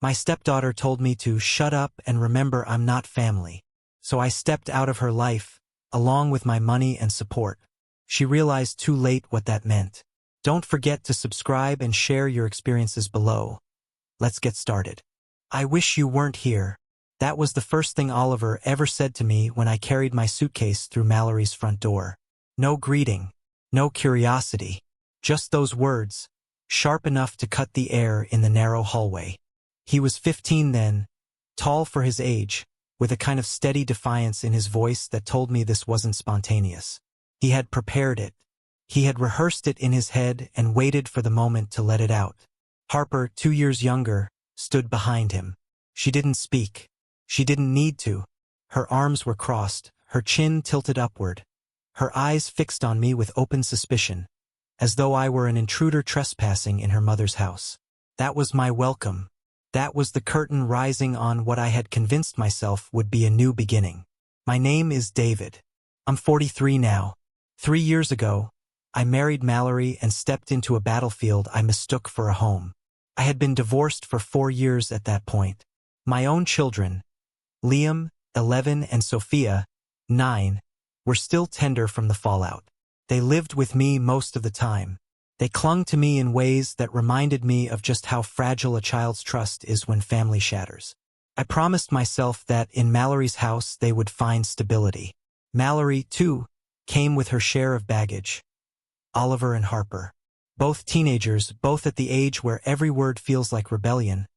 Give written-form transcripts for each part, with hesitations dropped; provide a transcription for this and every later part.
My stepdaughter told me to shut up and remember I'm not family. So I stepped out of her life, along with my money and support. She realized too late what that meant. Don't forget to subscribe and share your experiences below. Let's get started. I wish you weren't here. That was the first thing Oliver ever said to me when I carried my suitcase through Mallory's front door. No greeting, no curiosity, just those words, sharp enough to cut the air in the narrow hallway. He was 15 then, tall for his age, with a kind of steady defiance in his voice that told me this wasn't spontaneous. He had prepared it. He had rehearsed it in his head and waited for the moment to let it out. Harper, 2 years younger, stood behind him. She didn't speak. She didn't need to. Her arms were crossed, her chin tilted upward, her eyes fixed on me with open suspicion, as though I were an intruder trespassing in her mother's house. That was my welcome. That was the curtain rising on what I had convinced myself would be a new beginning. My name is David. I'm 43 now. 3 years ago, I married Mallory and stepped into a battlefield I mistook for a home. I had been divorced for 4 years at that point. My own children, Liam, 11, and Sophia, 9, were still tender from the fallout. They lived with me most of the time. They clung to me in ways that reminded me of just how fragile a child's trust is when family shatters. I promised myself that in Mallory's house they would find stability. Mallory, too, came with her share of baggage. Oliver and Harper. Both teenagers, both at the age where every word feels like rebellion,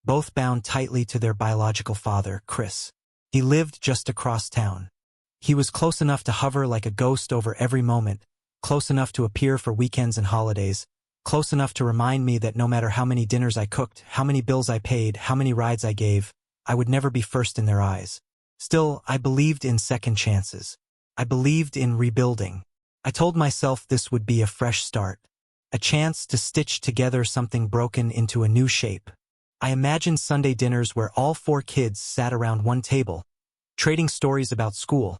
both bound tightly to their biological father, Chris. He lived just across town. He was close enough to hover like a ghost over every moment, close enough to appear for weekends and holidays, close enough to remind me that no matter how many dinners I cooked, how many bills I paid, how many rides I gave, I would never be first in their eyes. Still, I believed in second chances. I believed in rebuilding. I told myself this would be a fresh start, a chance to stitch together something broken into a new shape. I imagined Sunday dinners where all 4 kids sat around one table, trading stories about school,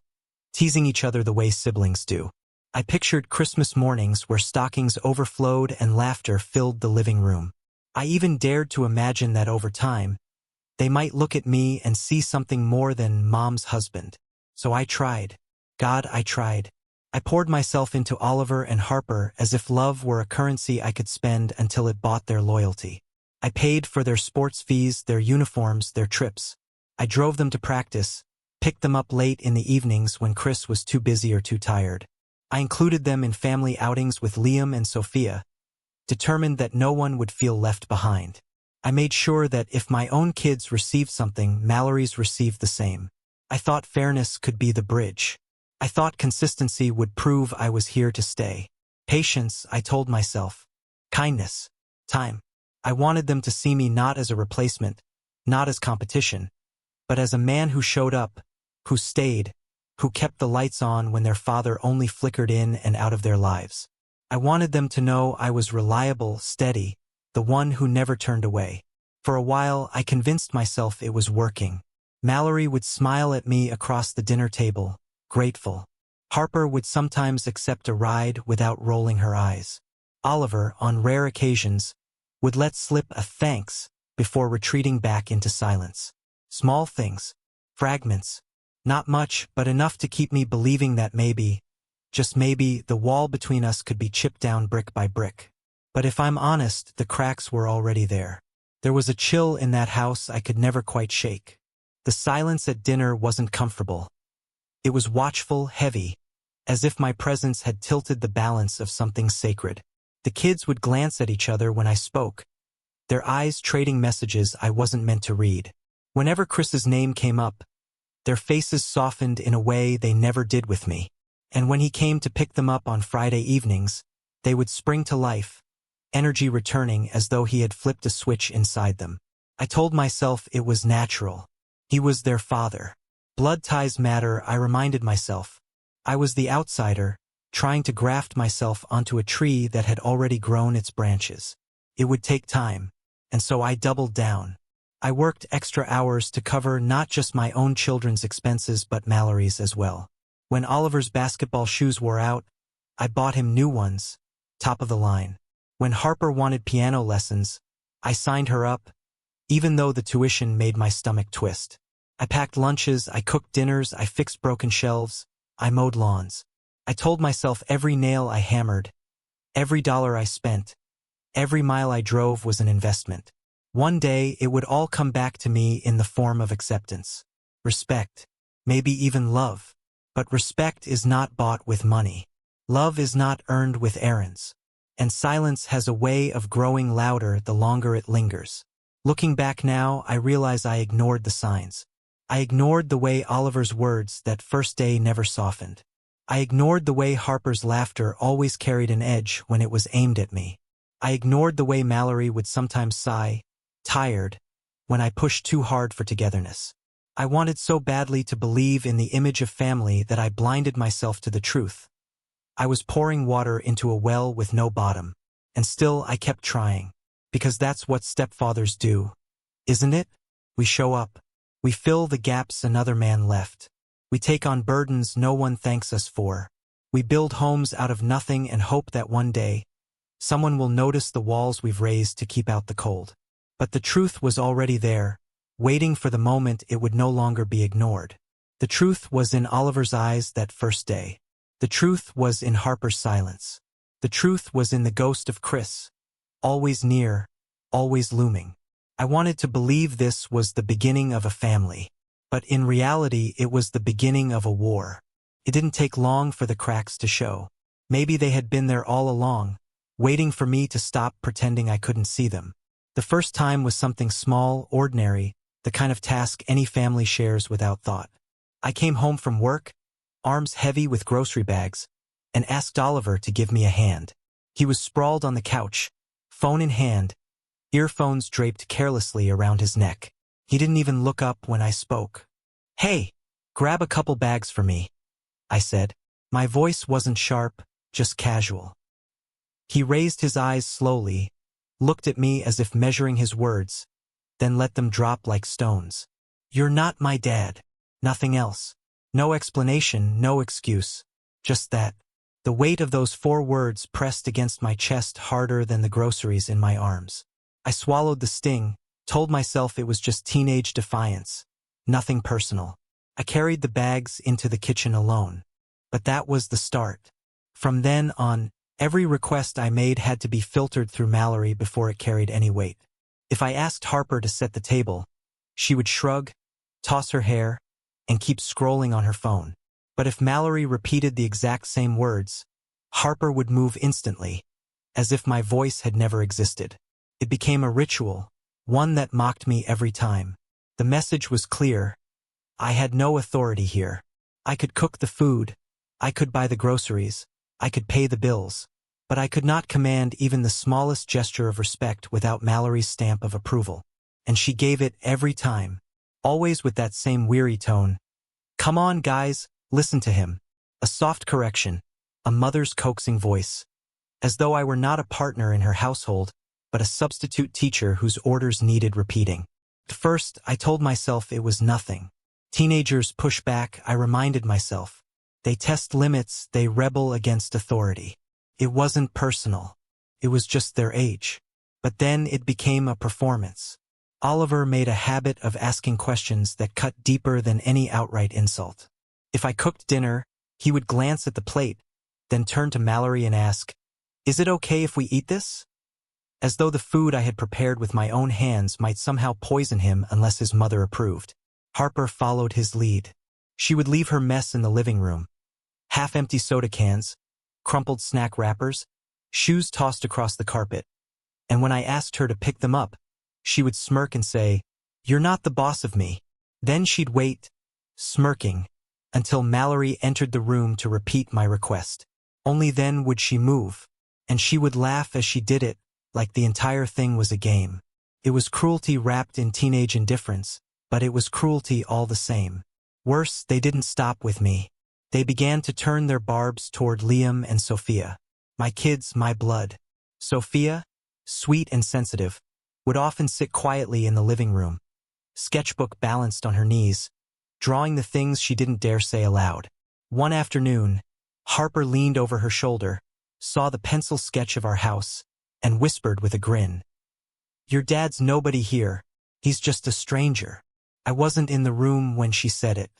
teasing each other the way siblings do. I pictured Christmas mornings where stockings overflowed and laughter filled the living room. I even dared to imagine that over time, they might look at me and see something more than mom's husband. So I tried. God, I tried. I poured myself into Oliver and Harper as if love were a currency I could spend until it bought their loyalty. I paid for their sports fees, their uniforms, their trips. I drove them to practice, picked them up late in the evenings when Chris was too busy or too tired. I included them in family outings with Liam and Sophia, determined that no one would feel left behind. I made sure that if my own kids received something, Mallory's received the same. I thought fairness could be the bridge. I thought consistency would prove I was here to stay. Patience, I told myself. Kindness. Time. I wanted them to see me not as a replacement, not as competition, but as a man who showed up, who stayed, who kept the lights on when their father only flickered in and out of their lives. I wanted them to know I was reliable, steady, the one who never turned away. For a while, I convinced myself it was working. Mallory would smile at me across the dinner table, grateful. Harper would sometimes accept a ride without rolling her eyes. Oliver, on rare occasions, would let slip a thanks before retreating back into silence. Small things, fragments, not much, but enough to keep me believing that maybe, just maybe, the wall between us could be chipped down brick by brick. But if I'm honest, the cracks were already there. There was a chill in that house I could never quite shake. The silence at dinner wasn't comfortable. It was watchful, heavy, as if my presence had tilted the balance of something sacred. The kids would glance at each other when I spoke, their eyes trading messages I wasn't meant to read. Whenever Chris's name came up, their faces softened in a way they never did with me. And when he came to pick them up on Friday evenings, they would spring to life, energy returning as though he had flipped a switch inside them. I told myself it was natural. He was their father. Blood ties matter, I reminded myself. I was the outsider, trying to graft myself onto a tree that had already grown its branches. It would take time, and so I doubled down. I worked extra hours to cover not just my own children's expenses but Mallory's as well. When Oliver's basketball shoes wore out, I bought him new ones, top of the line. When Harper wanted piano lessons, I signed her up, even though the tuition made my stomach twist. I packed lunches, I cooked dinners, I fixed broken shelves, I mowed lawns. I told myself every nail I hammered, every dollar I spent, every mile I drove was an investment. One day, it would all come back to me in the form of acceptance, respect, maybe even love. But respect is not bought with money. Love is not earned with errands. And silence has a way of growing louder the longer it lingers. Looking back now, I realize I ignored the signs. I ignored the way Oliver's words that first day never softened. I ignored the way Harper's laughter always carried an edge when it was aimed at me. I ignored the way Mallory would sometimes sigh, tired, when I pushed too hard for togetherness. I wanted so badly to believe in the image of family that I blinded myself to the truth. I was pouring water into a well with no bottom, and still I kept trying, because that's what stepfathers do, isn't it? We show up. We fill the gaps another man left. We take on burdens no one thanks us for. We build homes out of nothing and hope that one day, someone will notice the walls we've raised to keep out the cold. But the truth was already there, waiting for the moment it would no longer be ignored. The truth was in Oliver's eyes that first day. The truth was in Harper's silence. The truth was in the ghost of Chris, always near, always looming. I wanted to believe this was the beginning of a family, but in reality it was the beginning of a war. It didn't take long for the cracks to show. Maybe they had been there all along, waiting for me to stop pretending I couldn't see them. The first time was something small, ordinary, the kind of task any family shares without thought. I came home from work, arms heavy with grocery bags, and asked Oliver to give me a hand. He was sprawled on the couch, phone in hand, earphones draped carelessly around his neck. He didn't even look up when I spoke. "Hey, grab a couple bags for me," I said. My voice wasn't sharp, just casual. He raised his eyes slowly, looked at me as if measuring his words, then let them drop like stones. "You're not my dad." Nothing else. No explanation, no excuse. Just that. The weight of those 4 words pressed against my chest harder than the groceries in my arms. I swallowed the sting, told myself it was just teenage defiance. Nothing personal. I carried the bags into the kitchen alone. But that was the start. From then on, every request I made had to be filtered through Mallory before it carried any weight. If I asked Harper to set the table, she would shrug, toss her hair, and keep scrolling on her phone. But if Mallory repeated the exact same words, Harper would move instantly, as if my voice had never existed. It became a ritual, one that mocked me every time. The message was clear. I had no authority here. I could cook the food, I could buy the groceries, I could pay the bills, but I could not command even the smallest gesture of respect without Mallory's stamp of approval. And she gave it every time, always with that same weary tone. "Come on, guys, listen to him." A soft correction, a mother's coaxing voice, as though I were not a partner in her household, but a substitute teacher whose orders needed repeating. At first, I told myself it was nothing. Teenagers push back, I reminded myself. They test limits, they rebel against authority. It wasn't personal. It was just their age. But then it became a performance. Oliver made a habit of asking questions that cut deeper than any outright insult. If I cooked dinner, he would glance at the plate, then turn to Mallory and ask, "Is it okay if we eat this?" As though the food I had prepared with my own hands might somehow poison him unless his mother approved. Harper followed his lead. She would leave her mess in the living room. Half-empty soda cans, crumpled snack wrappers, shoes tossed across the carpet. And when I asked her to pick them up, she would smirk and say, "You're not the boss of me." Then she'd wait, smirking, until Mallory entered the room to repeat my request. Only then would she move, and she would laugh as she did it, like the entire thing was a game. It was cruelty wrapped in teenage indifference, but it was cruelty all the same. Worse, they didn't stop with me. They began to turn their barbs toward Liam and Sophia. My kids, my blood. Sophia, sweet and sensitive, would often sit quietly in the living room, sketchbook balanced on her knees, drawing the things she didn't dare say aloud. One afternoon, Harper leaned over her shoulder, saw the pencil sketch of our house, and whispered with a grin, "Your dad's nobody here, He's just a stranger. I wasn't in the room when she said it.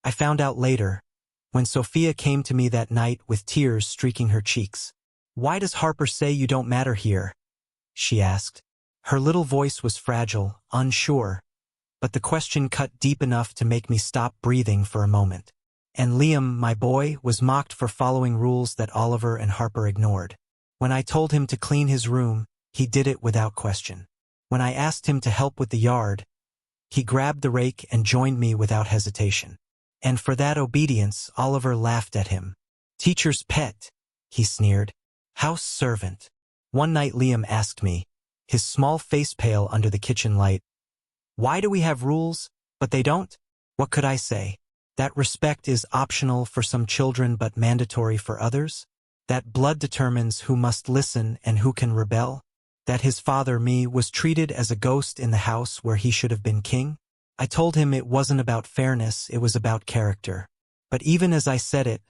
I found out later, when Sophia came to me that night with tears streaking her cheeks. "Why does Harper say you don't matter here?" she asked. Her little voice was fragile, unsure, but the question cut deep enough to make me stop breathing for a moment. And Liam, my boy, was mocked for following rules that Oliver and Harper ignored. When I told him to clean his room, he did it without question. When I asked him to help with the yard, he grabbed the rake and joined me without hesitation. And for that obedience, Oliver laughed at him. "Teacher's pet," he sneered. "House servant." One night Liam asked me, his small face pale under the kitchen light, "Why do we have rules, but they don't?" What could I say? That respect is optional for some children but mandatory for others? That blood determines who must listen and who can rebel? That his father, me, was treated as a ghost in the house where he should have been king? I told him it wasn't about fairness, it was about character. But even as I said it,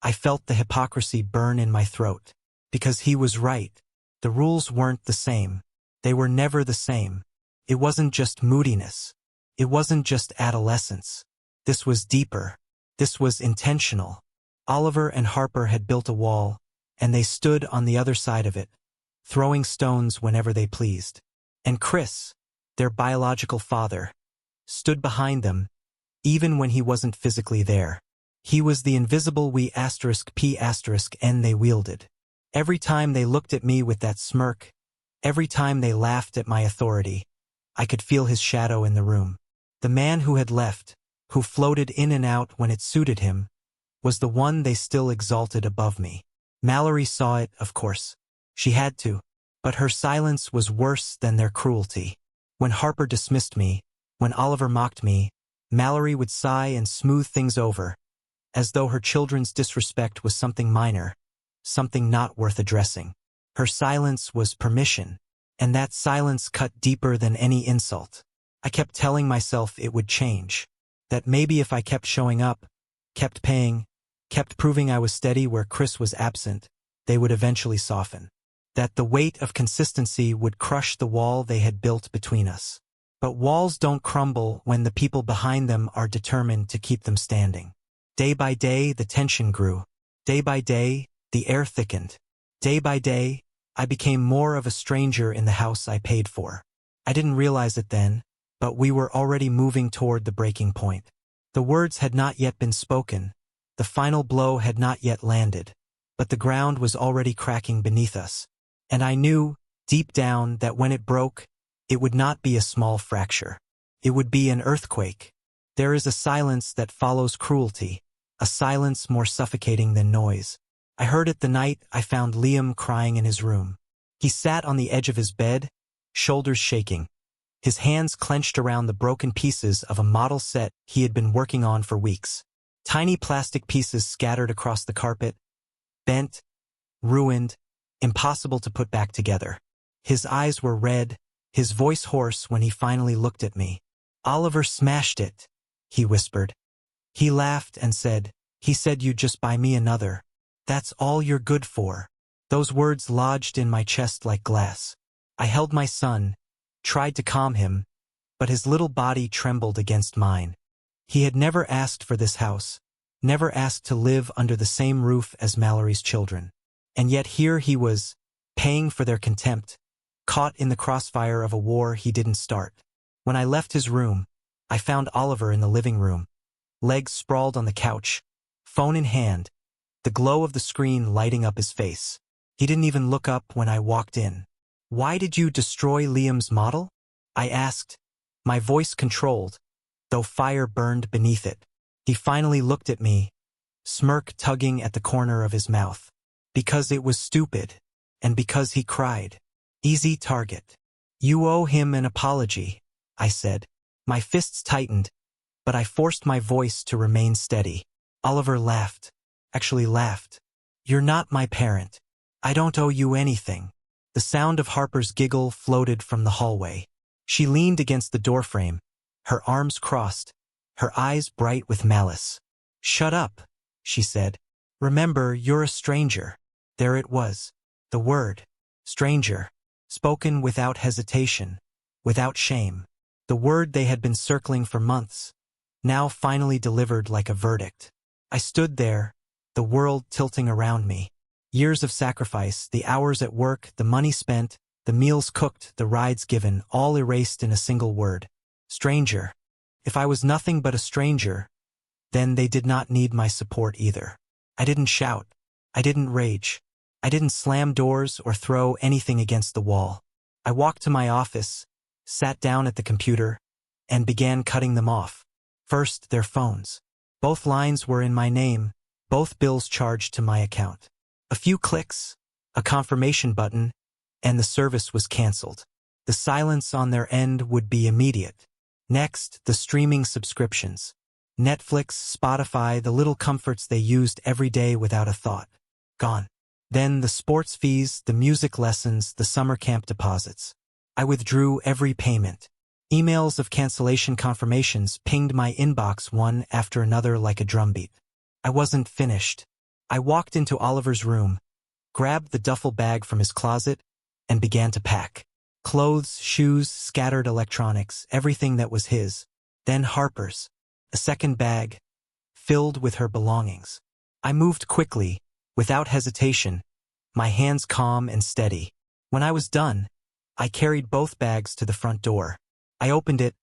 I felt the hypocrisy burn in my throat. Because he was right. The rules weren't the same. They were never the same. It wasn't just moodiness. It wasn't just adolescence. This was deeper. This was intentional. Oliver and Harper had built a wall, and they stood on the other side of it, throwing stones whenever they pleased. And Chris, their biological father, stood behind them, even when he wasn't physically there. He was the invisible we*p*n they wielded. Every time they looked at me with that smirk, every time they laughed at my authority, I could feel his shadow in the room. The man who had left, who floated in and out when it suited him, was the one they still exalted above me. Mallory saw it, of course. She had to. But her silence was worse than their cruelty. When Harper dismissed me, when Oliver mocked me, Mallory would sigh and smooth things over, as though her children's disrespect was something minor, something not worth addressing. Her silence was permission, and that silence cut deeper than any insult. I kept telling myself it would change, that maybe if I kept showing up, kept paying, kept proving I was steady where Chris was absent, they would eventually soften. That the weight of consistency would crush the wall they had built between us. But walls don't crumble when the people behind them are determined to keep them standing. Day by day, the tension grew. Day by day, the air thickened. Day by day, I became more of a stranger in the house I paid for. I didn't realize it then, but we were already moving toward the breaking point. The words had not yet been spoken. The final blow had not yet landed, but the ground was already cracking beneath us. And I knew, deep down, that when it broke, it would not be a small fracture. It would be an earthquake. There is a silence that follows cruelty, a silence more suffocating than noise. I heard it the night I found Liam crying in his room. He sat on the edge of his bed, shoulders shaking, his hands clenched around the broken pieces of a model set he had been working on for weeks. Tiny plastic pieces scattered across the carpet, bent, ruined, impossible to put back together. His eyes were red, his voice hoarse when he finally looked at me. "Oliver smashed it," he whispered. He laughed and said, "He said you'd just buy me another. That's all you're good for." Those words lodged in my chest like glass. I held my son, tried to calm him, but his little body trembled against mine. He had never asked for this house, never asked to live under the same roof as Mallory's children. And yet here he was, paying for their contempt, caught in the crossfire of a war he didn't start. When I left his room, I found Oliver in the living room, legs sprawled on the couch, phone in hand, the glow of the screen lighting up his face. He didn't even look up when I walked in. "Why did you destroy Liam's model?" I asked, my voice controlled, though fire burned beneath it. He finally looked at me, smirk tugging at the corner of his mouth. "Because it was stupid, and because he cried. Easy target." "You owe him an apology," I said. My fists tightened, but I forced my voice to remain steady. Oliver laughed. Actually laughed. "You're not my parent. I don't owe you anything." The sound of Harper's giggle floated from the hallway. She leaned against the doorframe, her arms crossed, her eyes bright with malice. "Shut up," she said. "Remember, you're a stranger." There it was. The word. Stranger. Spoken without hesitation. Without shame. The word they had been circling for months, now finally delivered like a verdict. I stood there, the world tilting around me. Years of sacrifice, the hours at work, the money spent, the meals cooked, the rides given, all erased in a single word. Stranger. If I was nothing but a stranger, then they did not need my support either. I didn't shout. I didn't rage. I didn't slam doors or throw anything against the wall. I walked to my office, sat down at the computer, and began cutting them off. First, their phones. Both lines were in my name, both bills charged to my account. A few clicks, a confirmation button, and the service was canceled. The silence on their end would be immediate. Next, the streaming subscriptions. Netflix, Spotify, the little comforts they used every day without a thought. Gone. Then the sports fees, the music lessons, the summer camp deposits. I withdrew every payment. Emails of cancellation confirmations pinged my inbox one after another like a drumbeat. I wasn't finished. I walked into Oliver's room, grabbed the duffel bag from his closet, and began to pack. Clothes, shoes, scattered electronics, everything that was his. Then Harper's. A second bag, filled with her belongings. I moved quickly, without hesitation, my hands calm and steady. When I was done, I carried both bags to the front door. I opened it,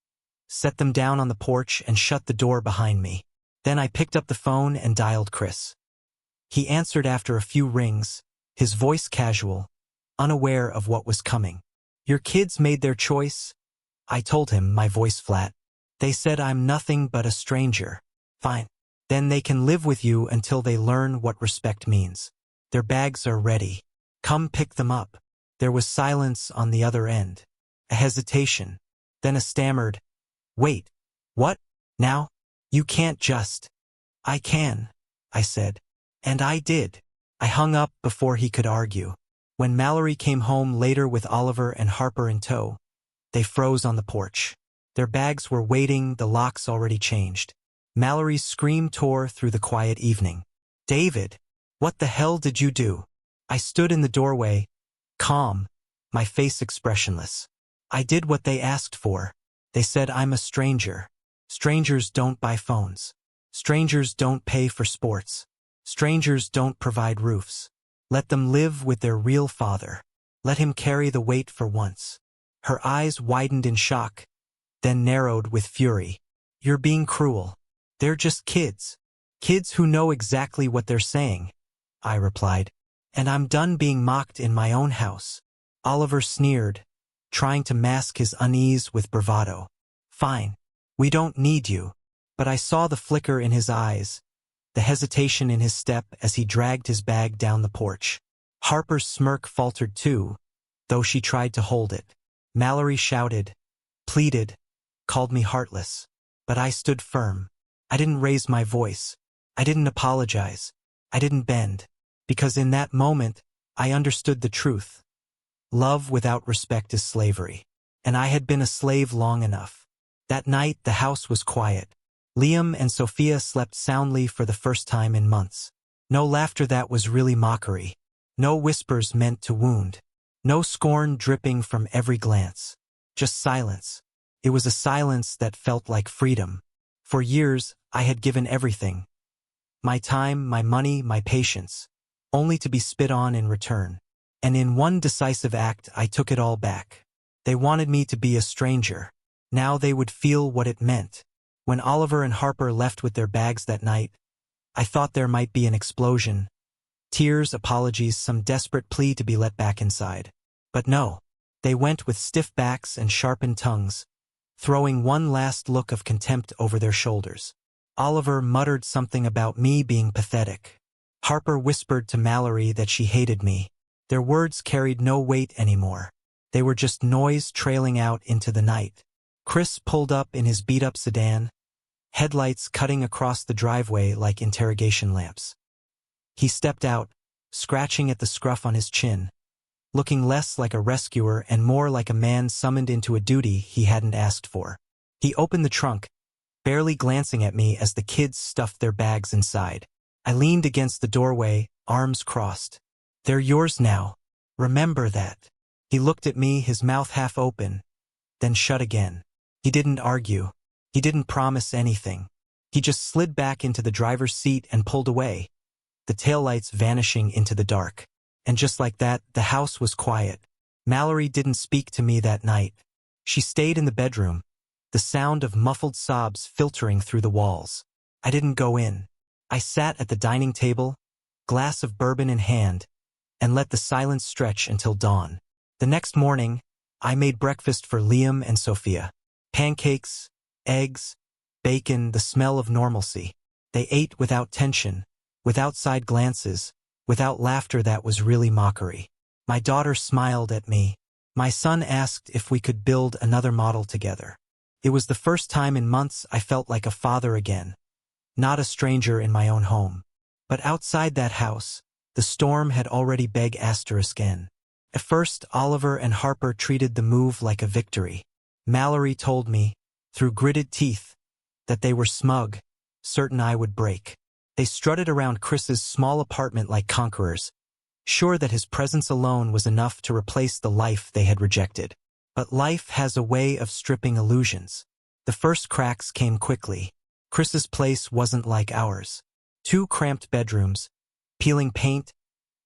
set them down on the porch, and shut the door behind me. Then I picked up the phone and dialed Chris. He answered after a few rings, his voice casual, unaware of what was coming. Your kids made their choice, I told him, my voice flat. They said I'm nothing but a stranger. Fine. Then they can live with you until they learn what respect means. Their bags are ready. Come pick them up. There was silence on the other end. A hesitation. Then a stammered, wait, what? Now? You can't just. I can, I said. And I did. I hung up before he could argue. When Mallory came home later with Oliver and Harper in tow, they froze on the porch. Their bags were waiting, the locks already changed. Mallory's scream tore through the quiet evening. David, what the hell did you do? I stood in the doorway, calm, my face expressionless. I did what they asked for. They said I'm a stranger. Strangers don't buy phones. Strangers don't pay for sports. Strangers don't provide roofs. Let them live with their real father. Let him carry the weight for once. Her eyes widened in shock, then narrowed with fury. You're being cruel. They're just kids. Kids who know exactly what they're saying, I replied. And I'm done being mocked in my own house. Oliver sneered, trying to mask his unease with bravado. Fine. We don't need you. But I saw the flicker in his eyes, the hesitation in his step as he dragged his bag down the porch. Harper's smirk faltered too, though she tried to hold it. Mallory shouted, pleaded, called me heartless. But I stood firm. I didn't raise my voice. I didn't apologize. I didn't bend. Because in that moment, I understood the truth. Love without respect is slavery. And I had been a slave long enough. That night, the house was quiet. Liam and Sophia slept soundly for the first time in months. No laughter that was really mockery. No whispers meant to wound. No scorn dripping from every glance. Just silence. It was a silence that felt like freedom. For years, I had given everything. My time, my money, my patience. Only to be spit on in return. And in one decisive act, I took it all back. They wanted me to be a stranger. Now they would feel what it meant. When Oliver and Harper left with their bags that night, I thought there might be an explosion. Tears, apologies, some desperate plea to be let back inside. But no. They went with stiff backs and sharpened tongues, throwing one last look of contempt over their shoulders. Oliver muttered something about me being pathetic. Harper whispered to Mallory that she hated me. Their words carried no weight anymore. They were just noise trailing out into the night. Chris pulled up in his beat-up sedan, headlights cutting across the driveway like interrogation lamps. He stepped out, scratching at the scruff on his chin, looking less like a rescuer and more like a man summoned into a duty he hadn't asked for. He opened the trunk, barely glancing at me as the kids stuffed their bags inside. I leaned against the doorway, arms crossed. They're yours now. Remember that. He looked at me, his mouth half open, then shut again. He didn't argue. He didn't promise anything. He just slid back into the driver's seat and pulled away, the taillights vanishing into the dark. And just like that, the house was quiet. Mallory didn't speak to me that night. She stayed in the bedroom, the sound of muffled sobs filtering through the walls. I didn't go in. I sat at the dining table, glass of bourbon in hand, and let the silence stretch until dawn. The next morning, I made breakfast for Liam and Sophia. Pancakes, eggs, bacon, the smell of normalcy. They ate without tension, without side glances, without laughter that was really mockery. My daughter smiled at me. My son asked if we could build another model together. It was the first time in months I felt like a father again, not a stranger in my own home. But outside that house, the storm had already begun. At first, Oliver and Harper treated the move like a victory. Mallory told me, through gritted teeth, that they were smug, certain I would break. They strutted around Chris's small apartment like conquerors, sure that his presence alone was enough to replace the life they had rejected. But life has a way of stripping illusions. The first cracks came quickly. Chris's place wasn't like ours. 2 cramped bedrooms, peeling paint,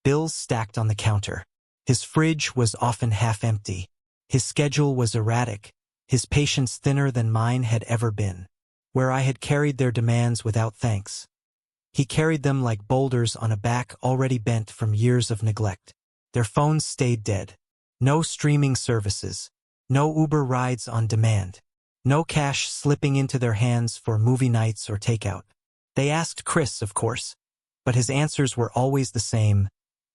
bills stacked on the counter. His fridge was often half empty. His schedule was erratic, his patience thinner than mine had ever been. Where I had carried their demands without thanks, he carried them like boulders on a back already bent from years of neglect. Their phones stayed dead. No streaming services. No Uber rides on demand. No cash slipping into their hands for movie nights or takeout. They asked Chris, of course, but his answers were always the same.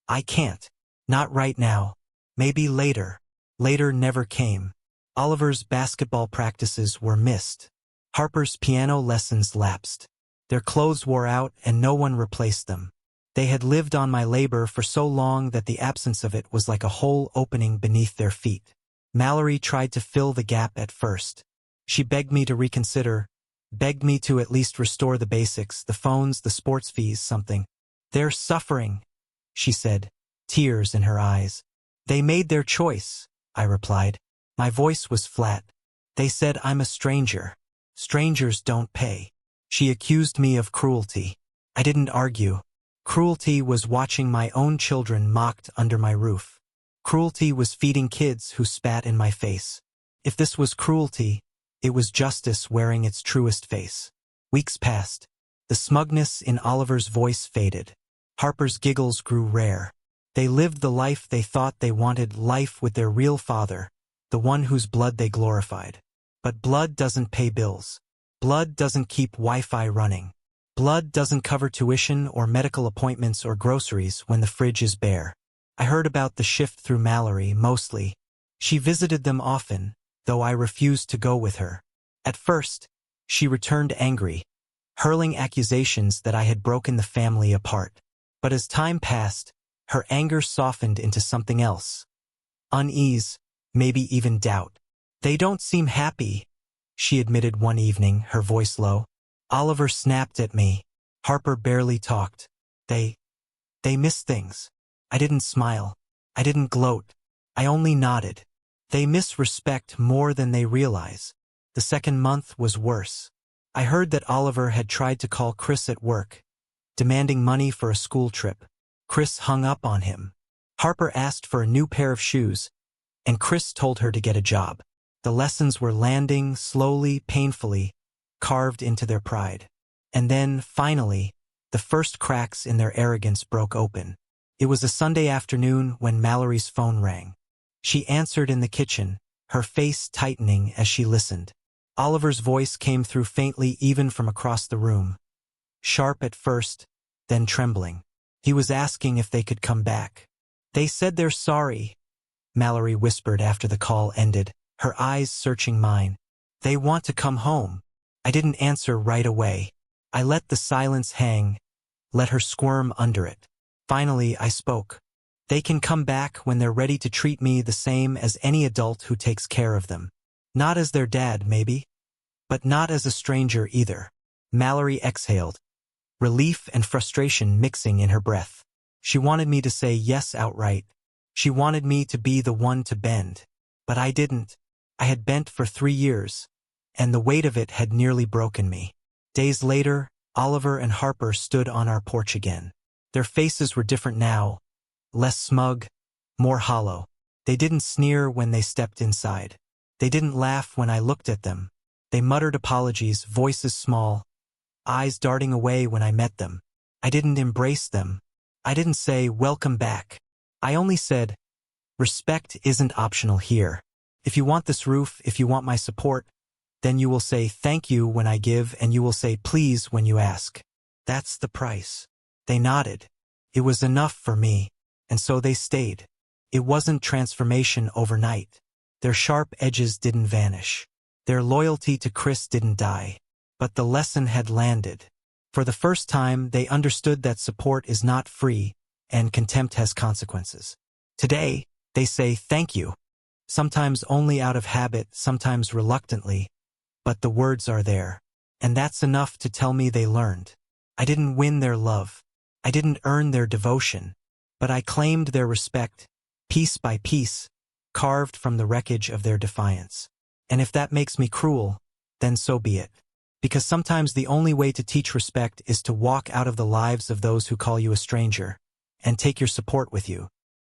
I can't. Not right now. Maybe later. Later never came. Oliver's basketball practices were missed. Harper's piano lessons lapsed. Their clothes wore out and no one replaced them. They had lived on my labor for so long that the absence of it was like a hole opening beneath their feet. Mallory tried to fill the gap at first. She begged me to reconsider, begged me to at least restore the basics, the phones, the sports fees, something. They're suffering, she said, tears in her eyes. They made their choice, I replied. My voice was flat. They said I'm a stranger. Strangers don't pay. She accused me of cruelty. I didn't argue. Cruelty was watching my own children mocked under my roof. Cruelty was feeding kids who spat in my face. If this was cruelty, it was justice wearing its truest face. Weeks passed. The smugness in Oliver's voice faded. Harper's giggles grew rare. They lived the life they thought they wanted, life with their real father, the one whose blood they glorified. But blood doesn't pay bills. Blood doesn't keep Wi-Fi running. Blood doesn't cover tuition or medical appointments or groceries when the fridge is bare. I heard about the shift through Mallory, mostly. She visited them often, though I refused to go with her. At first, she returned angry, hurling accusations that I had broken the family apart. But as time passed, her anger softened into something else. Unease, maybe even doubt. They don't seem happy, she admitted one evening, her voice low. Oliver snapped at me. Harper barely talked. They miss things. I didn't smile. I didn't gloat. I only nodded. They miss respect more than they realize. The second month was worse. I heard that Oliver had tried to call Chris at work, demanding money for a school trip. Chris hung up on him. Harper asked for a new pair of shoes, and Chris told her to get a job. The lessons were landing slowly, painfully, carved into their pride. And then, finally, the first cracks in their arrogance broke open. It was a Sunday afternoon when Mallory's phone rang. She answered in the kitchen, her face tightening as she listened. Oliver's voice came through faintly even from across the room. Sharp at first, then trembling. He was asking if they could come back. They said they're sorry, Mallory whispered after the call ended, her eyes searching mine. They want to come home. I didn't answer right away. I let the silence hang, let her squirm under it. Finally, I spoke. They can come back when they're ready to treat me the same as any adult who takes care of them. Not as their dad, maybe, but not as a stranger either. Mallory exhaled, relief and frustration mixing in her breath. She wanted me to say yes outright. She wanted me to be the one to bend. But I didn't. I had bent for 3 years. and the weight of it had nearly broken me. Days later, Oliver and Harper stood on our porch again. Their faces were different now, less smug, more hollow. They didn't sneer when they stepped inside. They didn't laugh when I looked at them. They muttered apologies, voices small, eyes darting away when I met them. I didn't embrace them. I didn't say, "Welcome back." I only said, "Respect isn't optional here. If you want this roof, if you want my support, then you will say thank you when I give and you will say please when you ask. That's the price." They nodded. It was enough for me, and so they stayed. It wasn't transformation overnight. Their sharp edges didn't vanish. Their loyalty to Chris didn't die. But the lesson had landed. For the first time, they understood that support is not free, and contempt has consequences. Today, they say thank you. Sometimes only out of habit, sometimes reluctantly, but the words are there. And that's enough to tell me they learned. I didn't win their love. I didn't earn their devotion, but I claimed their respect, piece by piece, carved from the wreckage of their defiance. And if that makes me cruel, then so be it. Because sometimes the only way to teach respect is to walk out of the lives of those who call you a stranger, and take your support with you.